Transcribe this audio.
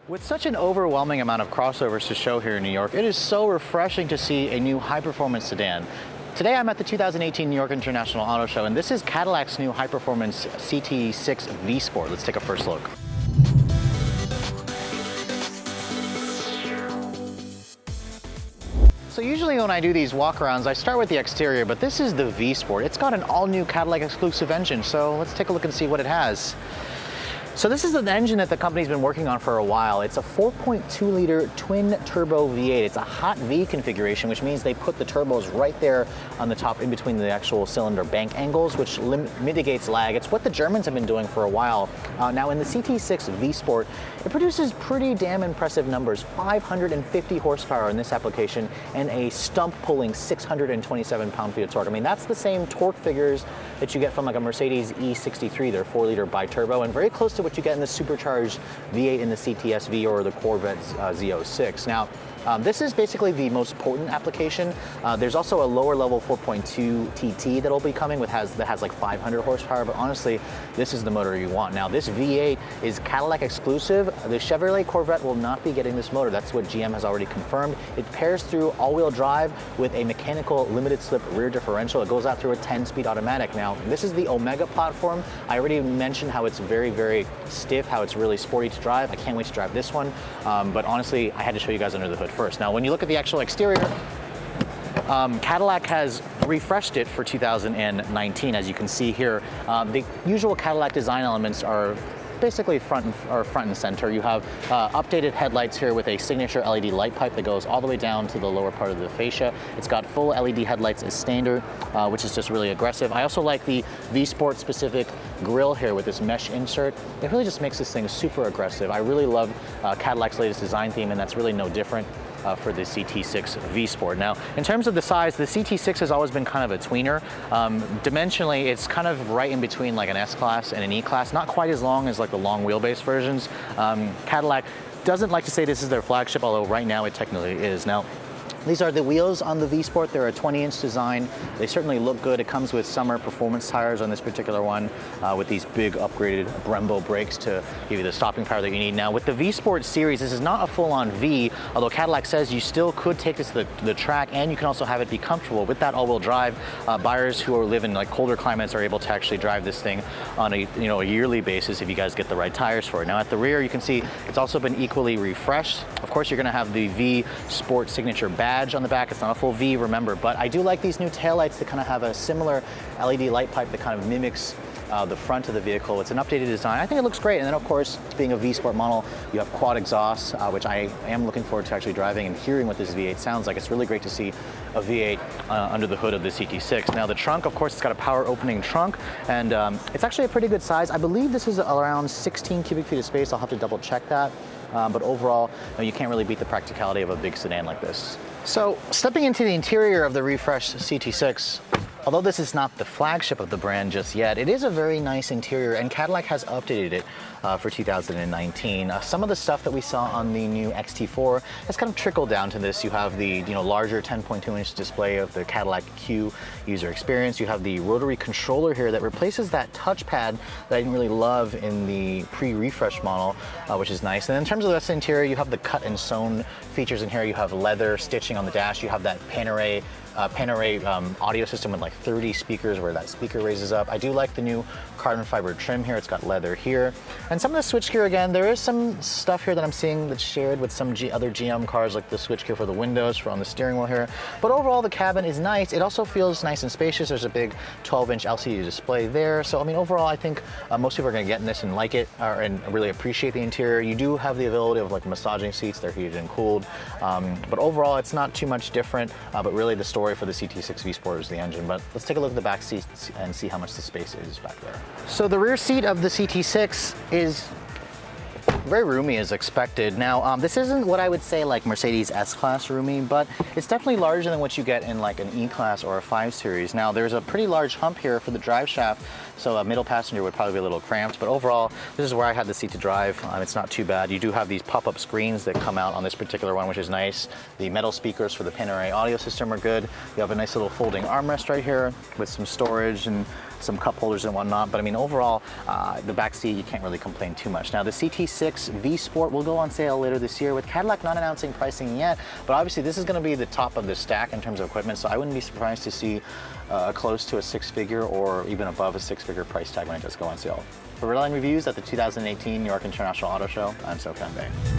With such an overwhelming amount of crossovers to show here in New York, it is so refreshing to see a new high-performance sedan. Today I'm at the 2018 New York International Auto Show, and this is Cadillac's new high-performance CT6 V-Sport. Let's take a first look. So usually when I do these walkarounds, I start with the exterior, but this is the V-Sport. It's got an all-new Cadillac exclusive engine, so let's take a look and see what it has. So this is an engine that the company's been working on for a while. It's a 4.2-liter twin-turbo V8. It's a hot V configuration, which means they put the turbos right there on the top in between the actual cylinder bank angles, which mitigates lag. It's what the Germans have been doing for a while. Now in the CT6 V-Sport, it produces pretty damn impressive numbers. 550 horsepower in this application and a stump-pulling 627 pound-feet of torque. I mean, that's the same torque figures that you get from like a Mercedes E63, their 4-liter bi-turbo, and very close to what you get in the supercharged V8 in the CTS-V or the Corvette Z06. Now, this is basically the most potent application. There's also a lower level 4.2 TT that'll be coming that has like 500 horsepower, but honestly, this is the motor you want. Now, this V8 is Cadillac exclusive. The Chevrolet Corvette will not be getting this motor. That's what GM has already confirmed. It pairs through all-wheel drive with a mechanical limited slip rear differential. It goes out through a 10-speed automatic. Now, this is the Omega platform. I already mentioned how it's very, very stiff, how it's really sporty to drive. I can't wait to drive this one, but honestly, I had to show you guys under the hood first. Now, when you look at the actual exterior, Cadillac has refreshed it for 2019, as you can see here. The usual Cadillac design elements are basically front and center. You have updated headlights here with a signature LED light pipe that goes all the way down to the lower part of the fascia. It's got full LED headlights as standard, which is just really aggressive. I also like the V-Sport specific grille here with this mesh insert. It really just makes this thing super aggressive. I really love Cadillac's latest design theme, and that's really no different for the CT6 V-Sport. Now, in terms of the size, the CT6 has always been kind of a tweener. Dimensionally, it's kind of right in between like an S-Class and an E-Class, not quite as long as like the long wheelbase versions. Cadillac doesn't like to say this is their flagship, although right now it technically is. Now, these are the wheels on the V-Sport. They're a 20-inch design. They certainly look good. It comes with summer performance tires on this particular one with these big upgraded Brembo brakes to give you the stopping power that you need. Now with the V-Sport series, this is not a full-on V, although Cadillac says you still could take this to the track and you can also have it be comfortable. With that all-wheel drive, buyers who live in like colder climates are able to actually drive this thing on a yearly basis if you guys get the right tires for it. Now at the rear, you can see it's also been equally refreshed. Of course, you're gonna have the V-Sport signature badge on the back. It's not a full V, remember, but I do like these new taillights that kind of have a similar LED light pipe that kind of mimics the front of the vehicle. It's an updated design. I think it looks great. And then of course, being a V-Sport model, you have quad exhaust, which I am looking forward to actually driving and hearing what this V8 sounds like. It's really great to see a V8 under the hood of the CT6. Now the trunk, of course, it's got a power opening trunk, and it's actually a pretty good size. I believe this is around 16 cubic feet of space. I'll have to double check that. But overall, you can't really beat the practicality of a big sedan like this. So stepping into the interior of the refreshed CT6, although this is not the flagship of the brand just yet, it is a very nice interior, and Cadillac has updated it for 2019. Some of the stuff that we saw on the new XT4 has kind of trickled down to this. You have the larger 10.2-inch display of the Cadillac Q user experience. You have the rotary controller here that replaces that touchpad that I didn't really love in the pre-refresh model, which is nice. And in terms of the rest of the interior, you have the cut and sewn features in here. You have leather stitching on the dash. You have that Panerai audio system with like 30 speakers where that speaker raises up. I do like the new carbon fiber trim here. It's got leather here. And some of the switchgear, again, there is some stuff here that I'm seeing that's shared with some other GM cars, like the switchgear for the windows, for on the steering wheel here. But overall, the cabin is nice. It also feels nice and spacious. There's a big 12-inch LCD display there. So, I mean, overall, I think most people are going to get in this and like it and really appreciate the interior. You do have the availability of like massaging seats. They're heated and cooled. But overall, it's not too much different, but really the story for the CT6 V-Sport is the engine. But let's take a look at the back seats and see how much the space is back there. So the rear seat of the CT6 is very roomy as expected. Now, this isn't what I would say like Mercedes S-Class roomy, but it's definitely larger than what you get in like an E-Class or a 5 Series. Now, there's a pretty large hump here for the drive shaft, so a middle passenger would probably be a little cramped, but overall, this is where I had the seat to drive. It's not too bad. You do have these pop-up screens that come out on this particular one, which is nice. The metal speakers for the Panerai audio system are good. You have a nice little folding armrest right here with some storage, and some cup holders and whatnot. But I mean, overall, the back seat, you can't really complain too much. Now, the CT6 V-Sport will go on sale later this year, with Cadillac not announcing pricing yet, but obviously this is going to be the top of the stack in terms of equipment, so I wouldn't be surprised to see close to a six-figure or even above a six-figure price tag when it does go on sale. For Redline Reviews at the 2018 New York International Auto Show, I'm So Bay.